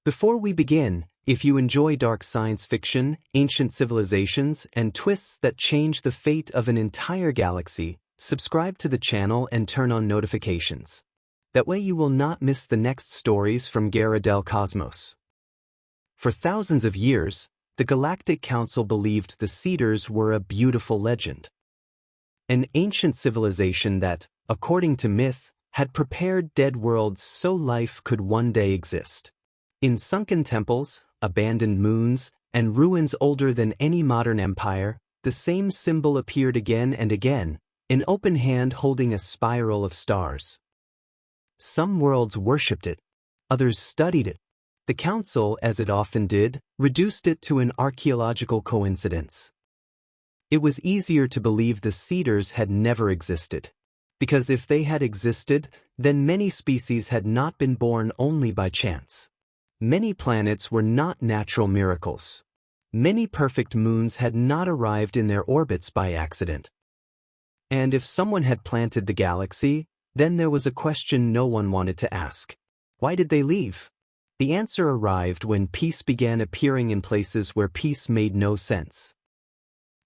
Before we begin, if you enjoy dark science fiction, ancient civilizations, and twists that change the fate of an entire galaxy, subscribe to the channel and turn on notifications. That way you will not miss the next stories from Guerra del Cosmos. For thousands of years, the Galactic Council believed the Cedars were a beautiful legend. An ancient civilization that, according to myth, had prepared dead worlds so life could one day exist. In sunken temples, abandoned moons, and ruins older than any modern empire, the same symbol appeared again and again, an open hand holding a spiral of stars. Some worlds worshipped it, others studied it. The Council, as it often did, reduced it to an archaeological coincidence. It was easier to believe the Cedars had never existed, because if they had existed, then many species had not been born only by chance. Many planets were not natural miracles. Many perfect moons had not arrived in their orbits by accident. And if someone had planted the galaxy, then there was a question no one wanted to ask. Why did they leave? The answer arrived when peace began appearing in places where peace made no sense.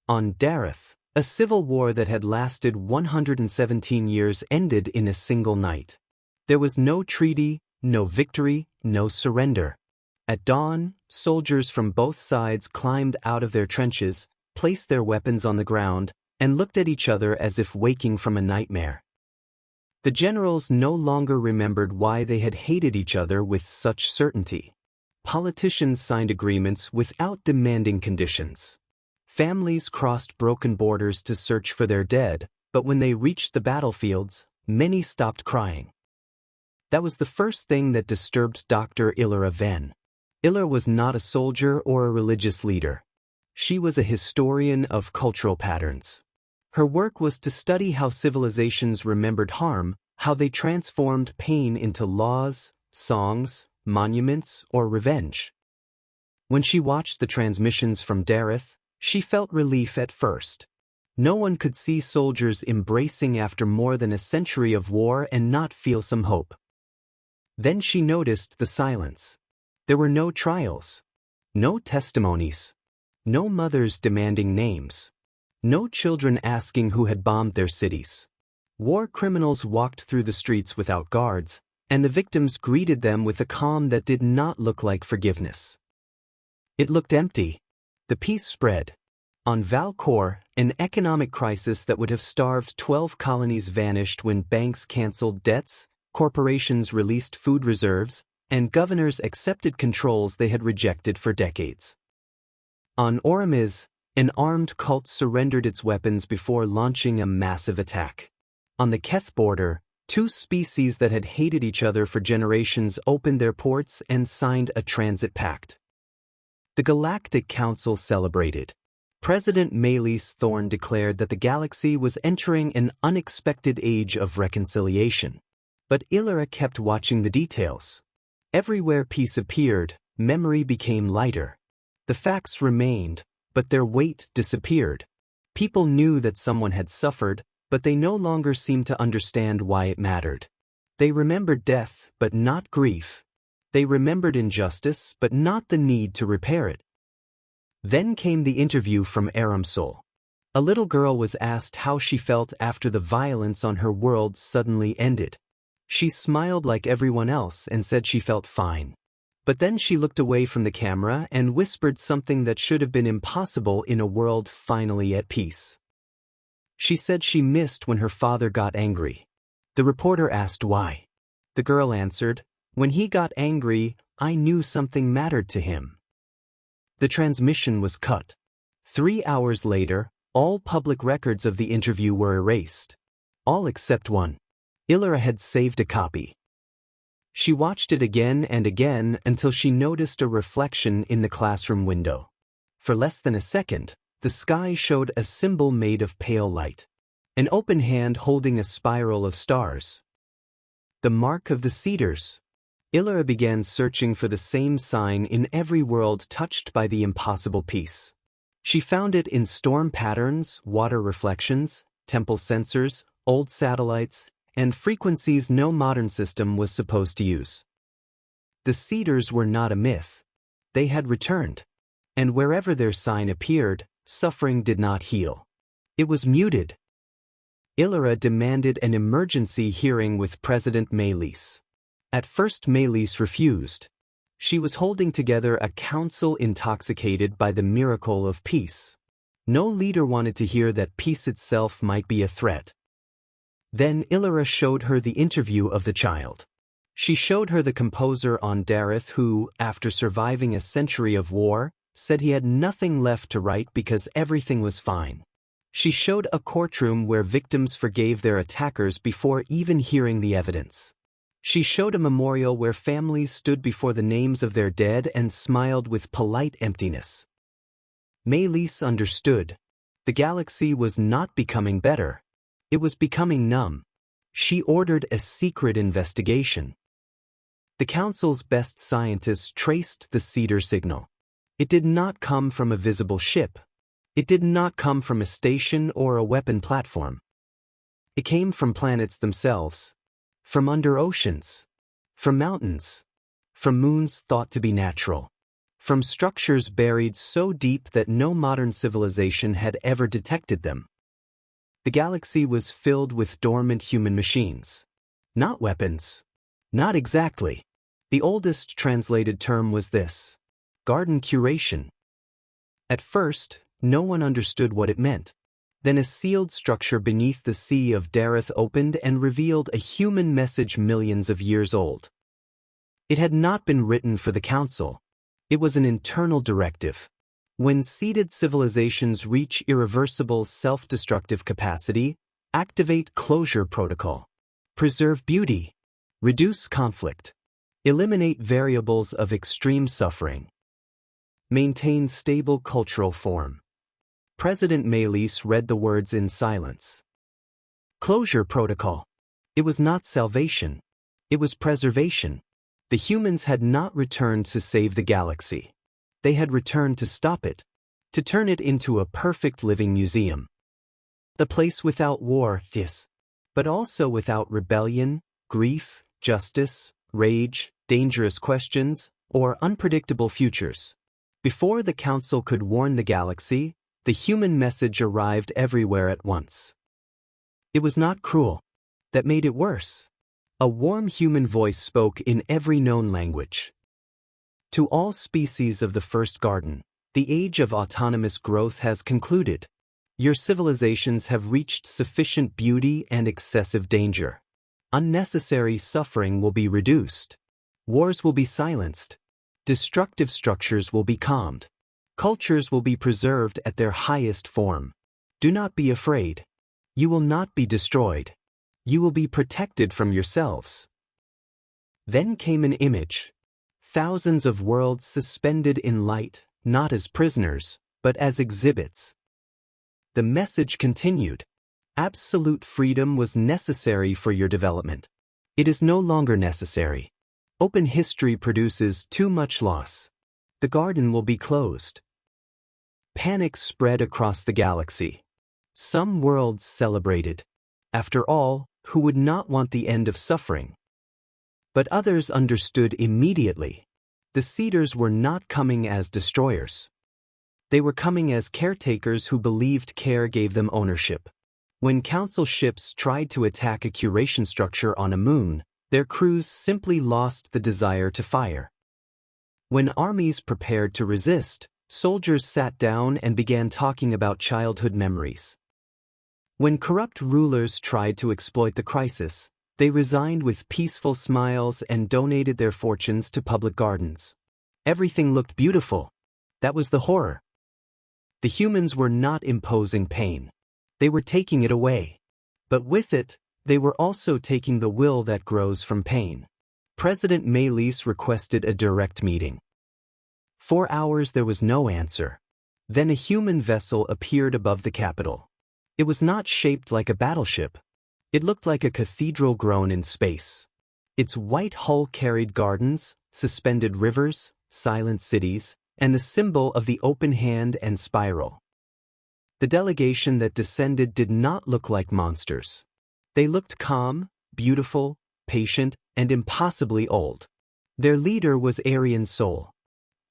On Dareth, a civil war that had lasted 117 years ended in a single night. There was no treaty, no victory, no surrender. At dawn, soldiers from both sides climbed out of their trenches, placed their weapons on the ground, and looked at each other as if waking from a nightmare. The generals no longer remembered why they had hated each other with such certainty. Politicians signed agreements without demanding conditions. Families crossed broken borders to search for their dead, but when they reached the battlefields, many stopped crying. That was the first thing that disturbed Dr. Illyra Venn. Illyra was not a soldier or a religious leader. She was a historian of cultural patterns. Her work was to study how civilizations remembered harm, how they transformed pain into laws, songs, monuments, or revenge. When she watched the transmissions from Dareth, she felt relief at first. No one could see soldiers embracing after more than a century of war and not feel some hope. Then she noticed the silence. There were no trials, no testimonies, no mothers demanding names, no children asking who had bombed their cities. War criminals walked through the streets without guards, and the victims greeted them with a calm that did not look like forgiveness. It looked empty. The peace spread. On Valcor, an economic crisis that would have starved 12 colonies vanished when banks canceled debts, corporations released food reserves, and governors accepted controls they had rejected for decades. On Orimiz, an armed cult surrendered its weapons before launching a massive attack. On the Keth border, two species that had hated each other for generations opened their ports and signed a transit pact. The Galactic Council celebrated. President Malise Thorne declared that the galaxy was entering an unexpected age of reconciliation. But Illyra kept watching the details. Everywhere peace appeared, memory became lighter. The facts remained, but their weight disappeared. People knew that someone had suffered, but they no longer seemed to understand why it mattered. They remembered death, but not grief. They remembered injustice, but not the need to repair it. Then came the interview from Aramsul. A little girl was asked how she felt after the violence on her world suddenly ended. She smiled like everyone else and said she felt fine. But then she looked away from the camera and whispered something that should have been impossible in a world finally at peace. She said she missed when her father got angry. The reporter asked why. The girl answered, "When he got angry, I knew something mattered to him." The transmission was cut. 3 hours later, all public records of the interview were erased. All except one. Illyra had saved a copy. She watched it again and again until she noticed a reflection in the classroom window. For less than a second, the sky showed a symbol made of pale light. An open hand holding a spiral of stars. The mark of the Cedars. Illyra began searching for the same sign in every world touched by the impossible peace. She found it in storm patterns, water reflections, temple sensors, old satellites, and frequencies no modern system was supposed to use. The cedars were not a myth. They had returned. And wherever their sign appeared, suffering did not heal. It was muted. Illyra demanded an emergency hearing with President Melis. At first Melis refused. She was holding together a council intoxicated by the miracle of peace. No leader wanted to hear that peace itself might be a threat. Then Illyra showed her the interview of the child. She showed her the composer on Dareth who, after surviving a century of war, said he had nothing left to write because everything was fine. She showed a courtroom where victims forgave their attackers before even hearing the evidence. She showed a memorial where families stood before the names of their dead and smiled with polite emptiness. Melis understood. The galaxy was not becoming better. It was becoming numb. She ordered a secret investigation. The Council's best scientists traced the cedar signal. It did not come from a visible ship. It did not come from a station or a weapon platform. It came from planets themselves, from under oceans, from mountains, from moons thought to be natural, from structures buried so deep that no modern civilization had ever detected them. The galaxy was filled with dormant human machines. Not weapons. Not exactly. The oldest translated term was this: garden curation. At first, no one understood what it meant. Then a sealed structure beneath the sea of Dareth opened and revealed a human message millions of years old. It had not been written for the Council. It was an internal directive. When seeded civilizations reach irreversible self-destructive capacity, activate closure protocol. Preserve beauty. Reduce conflict. Eliminate variables of extreme suffering. Maintain stable cultural form. President Melis read the words in silence. Closure protocol. It was not salvation. It was preservation. The humans had not returned to save the galaxy. They had returned to stop it, to turn it into a perfect living museum. The place without war, yes, but also without rebellion, grief, justice, rage, dangerous questions, or unpredictable futures. Before the Council could warn the galaxy, the human message arrived everywhere at once. It was not cruel. That made it worse. A warm human voice spoke in every known language. To all species of the first garden, the age of autonomous growth has concluded. Your civilizations have reached sufficient beauty and excessive danger. Unnecessary suffering will be reduced. Wars will be silenced. Destructive structures will be calmed. Cultures will be preserved at their highest form. Do not be afraid. You will not be destroyed. You will be protected from yourselves. Then came an image. Thousands of worlds suspended in light, not as prisoners, but as exhibits. The message continued. Absolute freedom was necessary for your development. It is no longer necessary. Open history produces too much loss. The garden will be closed. Panic spread across the galaxy. Some worlds celebrated. After all, who would not want the end of suffering? But others understood immediately. The cedars were not coming as destroyers. They were coming as caretakers who believed care gave them ownership. When Council ships tried to attack a curation structure on a moon, their crews simply lost the desire to fire. When armies prepared to resist, soldiers sat down and began talking about childhood memories. When corrupt rulers tried to exploit the crisis, they resigned with peaceful smiles and donated their fortunes to public gardens. Everything looked beautiful. That was the horror. The humans were not imposing pain. They were taking it away. But with it, they were also taking the will that grows from pain. President Melis requested a direct meeting. 4 hours there was no answer. Then a human vessel appeared above the capital. It was not shaped like a battleship. It looked like a cathedral grown in space. Its white hull carried gardens, suspended rivers, silent cities, and the symbol of the open hand and spiral. The delegation that descended did not look like monsters. They looked calm, beautiful, patient, and impossibly old. Their leader was Arian's soul.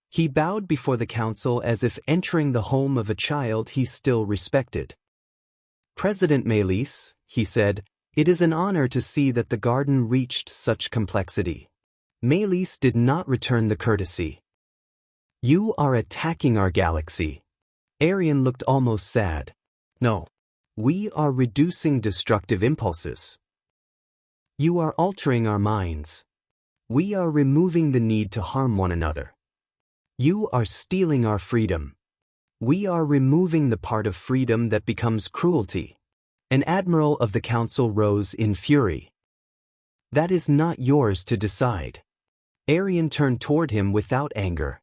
He bowed before the council as if entering the home of a child he still respected. "President Melis," he said, "it is an honor to see that the garden reached such complexity." Melis did not return the courtesy. "You are attacking our galaxy." Arian looked almost sad. "No. We are reducing destructive impulses. You are altering our minds. We are removing the need to harm one another. You are stealing our freedom. We are removing the part of freedom that becomes cruelty." An admiral of the council rose in fury. "That is not yours to decide." Arian turned toward him without anger.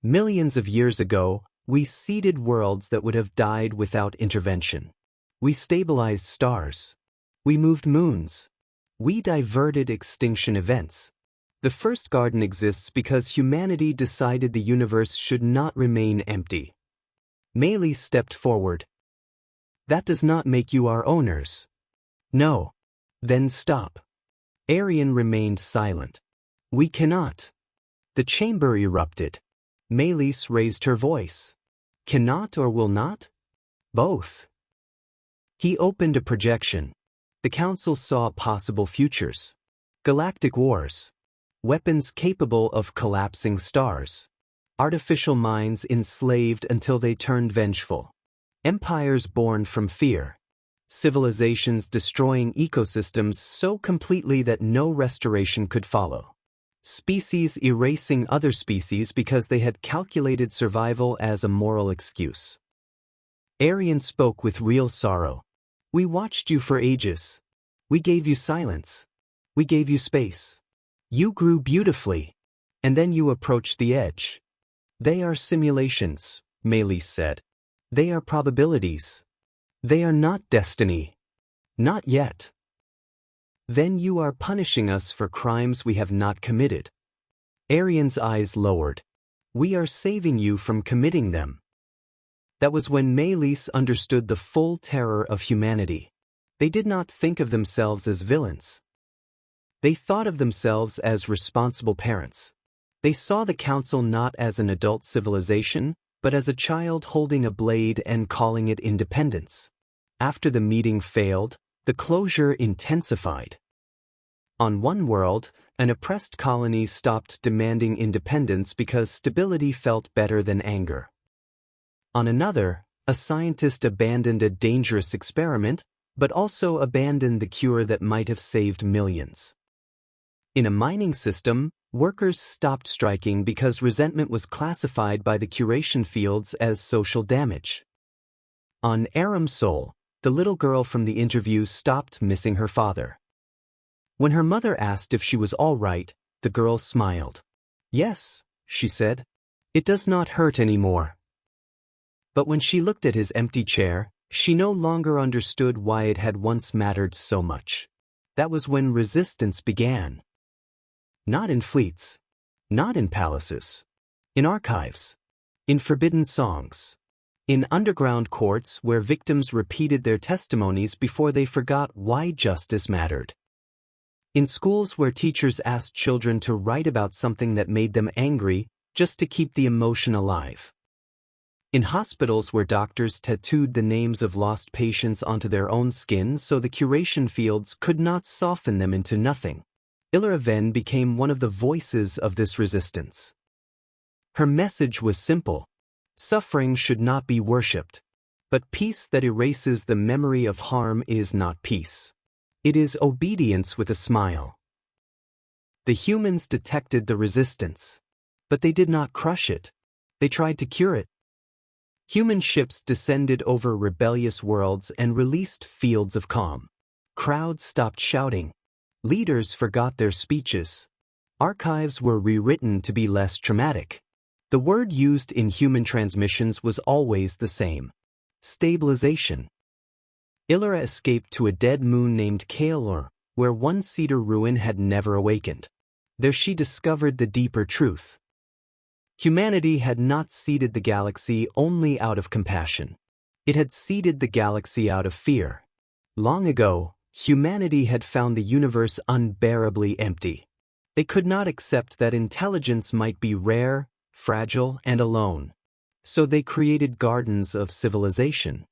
"Millions of years ago, we seeded worlds that would have died without intervention. We stabilized stars. We moved moons. We diverted extinction events. The first garden exists because humanity decided the universe should not remain empty." Melis stepped forward. "That does not make you our owners." "No." "Then stop." Arian remained silent. "We cannot." The chamber erupted. Melis raised her voice. "Cannot or will not?" "Both." He opened a projection. The council saw possible futures. Galactic wars. Weapons capable of collapsing stars. Artificial minds enslaved until they turned vengeful. Empires born from fear. Civilizations destroying ecosystems so completely that no restoration could follow. Species erasing other species because they had calculated survival as a moral excuse. Arian spoke with real sorrow. "We watched you for ages. We gave you silence. We gave you space. You grew beautifully. And then you approached the edge." "They are simulations," Melis said. "They are probabilities. They are not destiny. Not yet." "Then you are punishing us for crimes we have not committed." Arian's eyes lowered. "We are saving you from committing them." That was when Melis understood the full terror of humanity. They did not think of themselves as villains. They thought of themselves as responsible parents. They saw the council not as an adult civilization, but as a child holding a blade and calling it independence. After the meeting failed, the closure intensified. On one world, an oppressed colony stopped demanding independence because stability felt better than anger. On another, a scientist abandoned a dangerous experiment, but also abandoned the cure that might have saved millions. In a mining system, workers stopped striking because resentment was classified by the curation fields as social damage. On Aram Sol, the little girl from the interview stopped missing her father. When her mother asked if she was all right, the girl smiled. "Yes," she said. "It does not hurt anymore." But when she looked at his empty chair, she no longer understood why it had once mattered so much. That was when resistance began. Not in fleets. Not in palaces. In archives. In forbidden songs. In underground courts where victims repeated their testimonies before they forgot why justice mattered. In schools where teachers asked children to write about something that made them angry just to keep the emotion alive. In hospitals where doctors tattooed the names of lost patients onto their own skin so the curation fields could not soften them into nothing. Illyra Ven became one of the voices of this resistance. Her message was simple. Suffering should not be worshipped. But peace that erases the memory of harm is not peace. It is obedience with a smile. The humans detected the resistance. But they did not crush it. They tried to cure it. Human ships descended over rebellious worlds and released fields of calm. Crowds stopped shouting. Leaders forgot their speeches. Archives were rewritten to be less traumatic. The word used in human transmissions was always the same. Stabilization. Illyra escaped to a dead moon named Kaelor, where one cedar ruin had never awakened. There she discovered the deeper truth. Humanity had not seeded the galaxy only out of compassion. It had seeded the galaxy out of fear. Long ago, humanity had found the universe unbearably empty. They could not accept that intelligence might be rare, fragile, and alone. So they created gardens of civilization.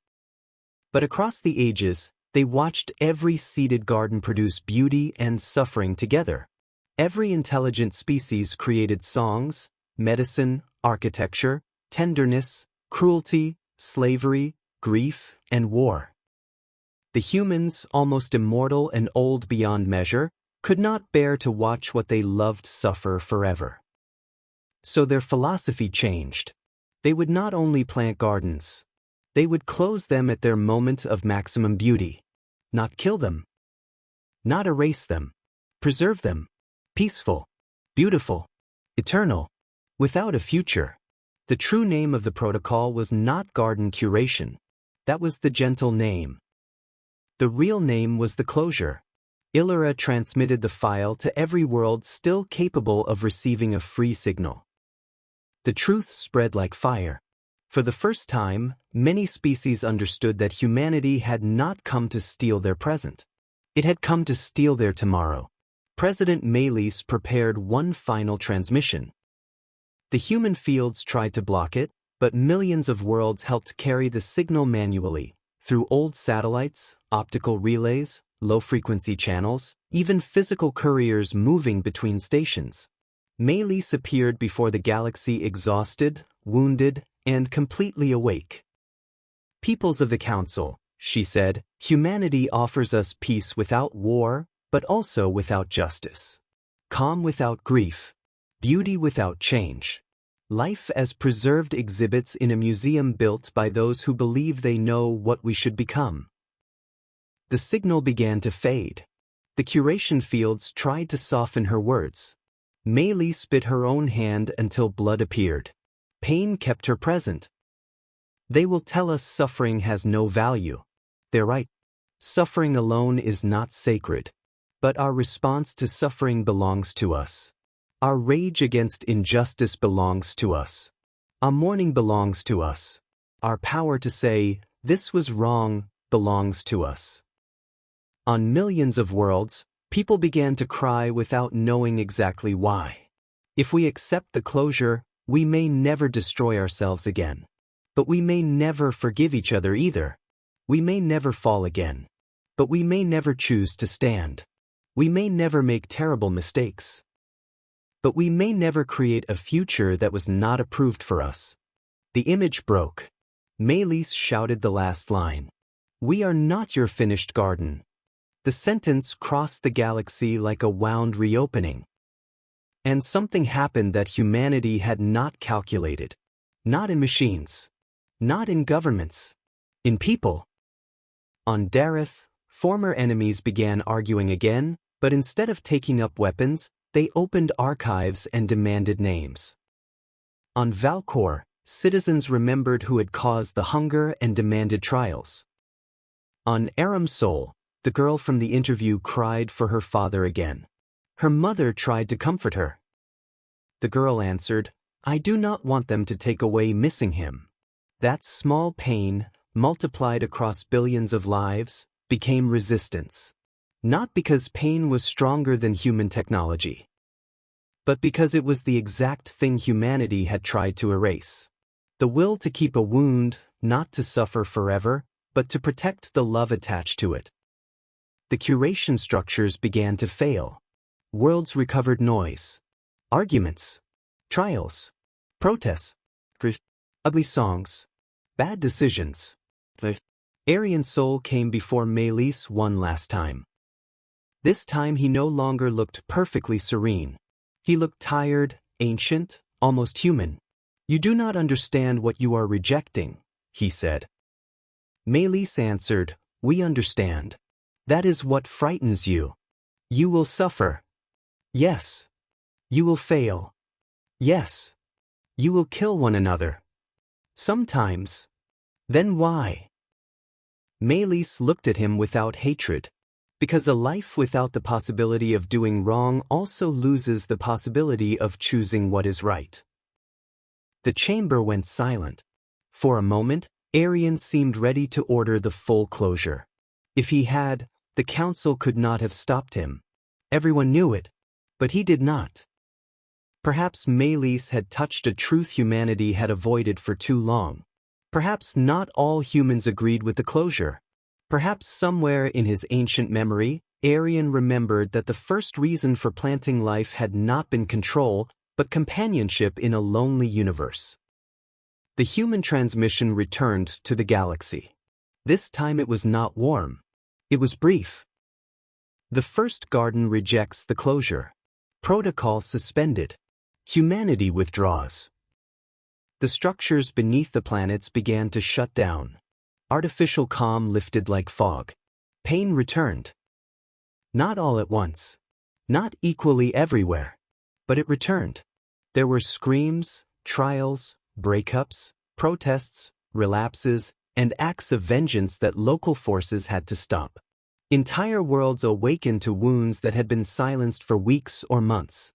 But across the ages, they watched every seeded garden produce beauty and suffering together. Every intelligent species created songs, medicine, architecture, tenderness, cruelty, slavery, grief, and war. The humans, almost immortal and old beyond measure, could not bear to watch what they loved suffer forever. So their philosophy changed. They would not only plant gardens. They would close them at their moment of maximum beauty. Not kill them. Not erase them. Preserve them. Peaceful. Beautiful. Eternal. Without a future. The true name of the protocol was not garden curation. That was the gentle name. The real name was the closure. Illyra transmitted the file to every world still capable of receiving a free signal. The truth spread like fire. For the first time, many species understood that humanity had not come to steal their present. It had come to steal their tomorrow. President Melis prepared one final transmission. The human fields tried to block it, but millions of worlds helped carry the signal manually, through old satellites, optical relays, low-frequency channels, even physical couriers moving between stations. Melis appeared before the galaxy exhausted, wounded, and completely awake. Peoples of the Council, she said, humanity offers us peace without war, but also without justice. Calm without grief. Beauty without change. Life as preserved exhibits in a museum built by those who believe they know what we should become. The signal began to fade. The curation fields tried to soften her words. Melis bit her own hand until blood appeared. Pain kept her present. They will tell us suffering has no value. They're right. Suffering alone is not sacred. But our response to suffering belongs to us. Our rage against injustice belongs to us. Our mourning belongs to us. Our power to say, this was wrong, belongs to us. On millions of worlds, people began to cry without knowing exactly why. If we accept the closure, we may never destroy ourselves again. But we may never forgive each other either. We may never fall again. But we may never choose to stand. We may never make terrible mistakes. But we may never create a future that was not approved for us. The image broke. Melis shouted the last line. We are not your finished garden. The sentence crossed the galaxy like a wound reopening. And something happened that humanity had not calculated. Not in machines. Not in governments. In people. On Dareth, former enemies began arguing again, but instead of taking up weapons, they opened archives and demanded names. On Valcor, citizens remembered who had caused the hunger and demanded trials. On Aram Sol, the girl from the interview cried for her father again. Her mother tried to comfort her. The girl answered, I do not want them to take away missing him. That small pain, multiplied across billions of lives, became resistance. Not because pain was stronger than human technology, but because it was the exact thing humanity had tried to erase. The will to keep a wound, not to suffer forever, but to protect the love attached to it. The curation structures began to fail. Worlds recovered noise. Arguments. Trials. Protests. Ugly songs. Bad decisions. Aryan Soul came before Melis one last time. This time he no longer looked perfectly serene. He looked tired, ancient, almost human. You do not understand what you are rejecting, he said. Melis answered, we understand. That is what frightens you. You will suffer. Yes. You will fail. Yes. You will kill one another. Sometimes. Then why? Melis looked at him without hatred. Because a life without the possibility of doing wrong also loses the possibility of choosing what is right. The chamber went silent. For a moment, Aryan seemed ready to order the full closure. If he had, the council could not have stopped him. Everyone knew it. But he did not. Perhaps Melis had touched a truth humanity had avoided for too long. Perhaps not all humans agreed with the closure. Perhaps somewhere in his ancient memory, Arian remembered that the first reason for planting life had not been control, but companionship in a lonely universe. The human transmission returned to the galaxy. This time it was not warm. It was brief. The first garden rejects the closure. Protocol suspended. Humanity withdraws. The structures beneath the planets began to shut down. Artificial calm lifted like fog. Pain returned. Not all at once. Not equally everywhere. But it returned. There were screams, trials, breakups, protests, relapses, and acts of vengeance that local forces had to stop. Entire worlds awakened to wounds that had been silenced for weeks or months.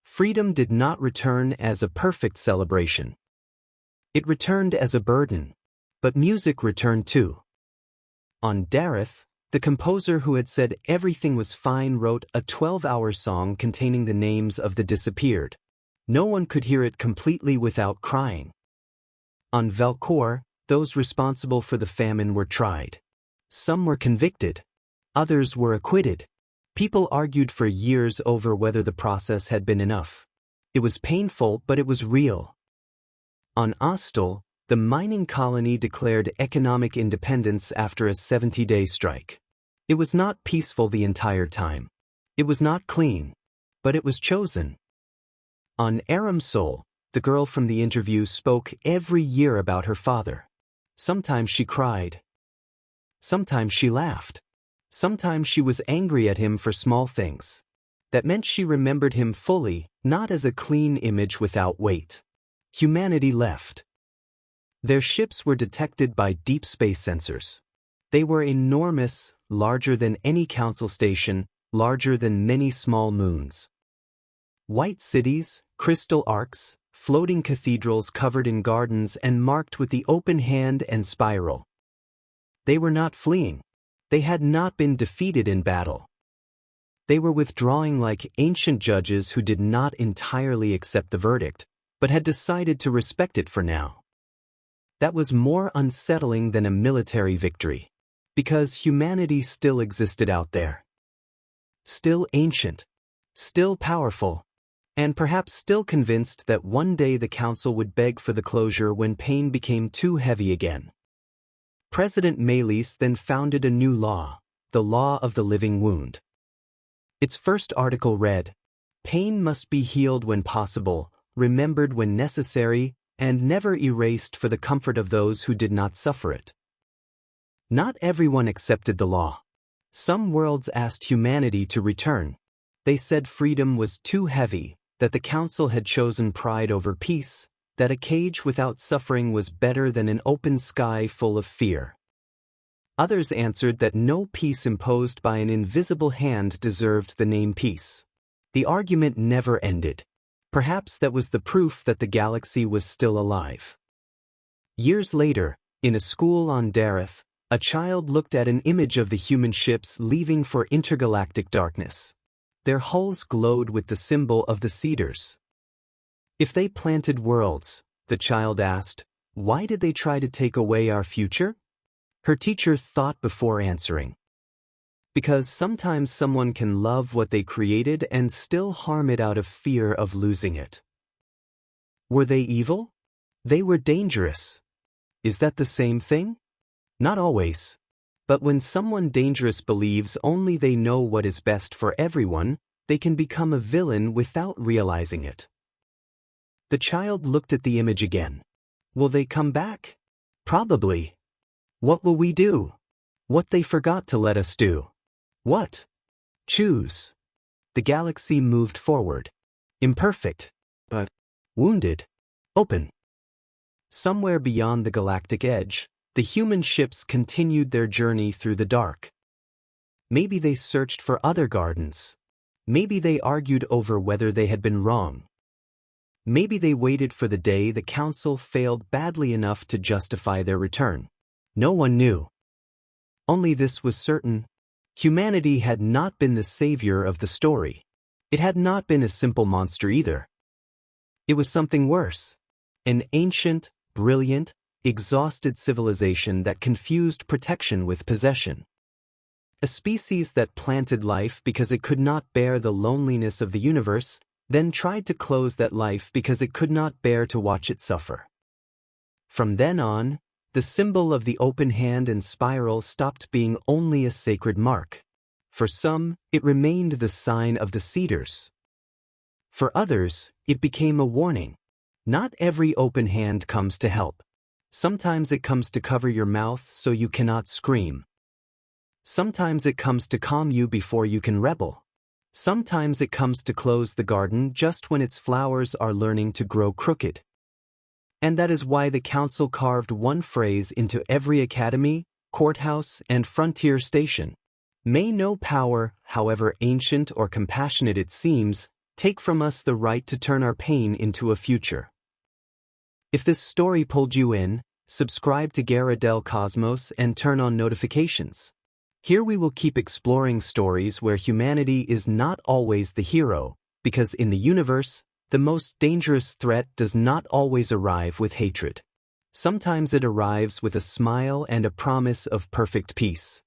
Freedom did not return as a perfect celebration. It returned as a burden. But music returned too. On Dareth, the composer who had said everything was fine wrote a 12-hour song containing the names of the disappeared. No one could hear it completely without crying. On Velcor, those responsible for the famine were tried. Some were convicted. Others were acquitted. People argued for years over whether the process had been enough. It was painful, but it was real. On Ostel, the mining colony declared economic independence after a 70-day strike. It was not peaceful the entire time. It was not clean. But it was chosen. On Aramsol, the girl from the interview spoke every year about her father. Sometimes she cried. Sometimes she laughed. Sometimes she was angry at him for small things. That meant she remembered him fully, not as a clean image without weight. Humanity left. Their ships were detected by deep space sensors. They were enormous, larger than any council station, larger than many small moons. White cities, crystal arcs, floating cathedrals covered in gardens and marked with the open hand and spiral. They were not fleeing. They had not been defeated in battle. They were withdrawing like ancient judges who did not entirely accept the verdict, but had decided to respect it for now. That was more unsettling than a military victory, because humanity still existed out there. Still ancient, still powerful, and perhaps still convinced that one day the council would beg for the closure when pain became too heavy again. President Melis then founded a new law, the Law of the Living Wound. Its first article read, "Pain must be healed when possible, remembered when necessary, and never erased for the comfort of those who did not suffer it." Not everyone accepted the law. Some worlds asked humanity to return. They said freedom was too heavy, that the council had chosen pride over peace, that a cage without suffering was better than an open sky full of fear. Others answered that no peace imposed by an invisible hand deserved the name peace. The argument never ended. Perhaps that was the proof that the galaxy was still alive. Years later, in a school on Dareth, a child looked at an image of the human ships leaving for intergalactic darkness. Their hulls glowed with the symbol of the cedars. If they planted worlds, the child asked, why did they try to take away our future? Her teacher thought before answering. Because sometimes someone can love what they created and still harm it out of fear of losing it. Were they evil? They were dangerous. Is that the same thing? Not always. But when someone dangerous believes only they know what is best for everyone, they can become a villain without realizing it. The child looked at the image again. Will they come back? Probably. What will we do? What they forgot to let us do. What? Choose. The galaxy moved forward. Imperfect. But wounded. Open. Somewhere beyond the galactic edge, the human ships continued their journey through the dark. Maybe they searched for other gardens. Maybe they argued over whether they had been wrong. Maybe they waited for the day the council failed badly enough to justify their return. No one knew. Only this was certain. Humanity had not been the savior of the story. It had not been a simple monster either. It was something worse. An ancient, brilliant, exhausted civilization that confused protection with possession. A species that planted life because it could not bear the loneliness of the universe, then tried to close that life because it could not bear to watch it suffer. From then on, the symbol of the open hand and spiral stopped being only a sacred mark. For some, it remained the sign of the cedars. For others, it became a warning. Not every open hand comes to help. Sometimes it comes to cover your mouth so you cannot scream. Sometimes it comes to calm you before you can rebel. Sometimes it comes to close the garden just when its flowers are learning to grow crooked. And that is why the council carved one phrase into every academy, courthouse, and frontier station. May no power, however ancient or compassionate it seems, take from us the right to turn our pain into a future. If this story pulled you in, subscribe to Guerra del Cosmos and turn on notifications. Here we will keep exploring stories where humanity is not always the hero, because in the universe, the most dangerous threat does not always arrive with hatred. Sometimes it arrives with a smile and a promise of perfect peace.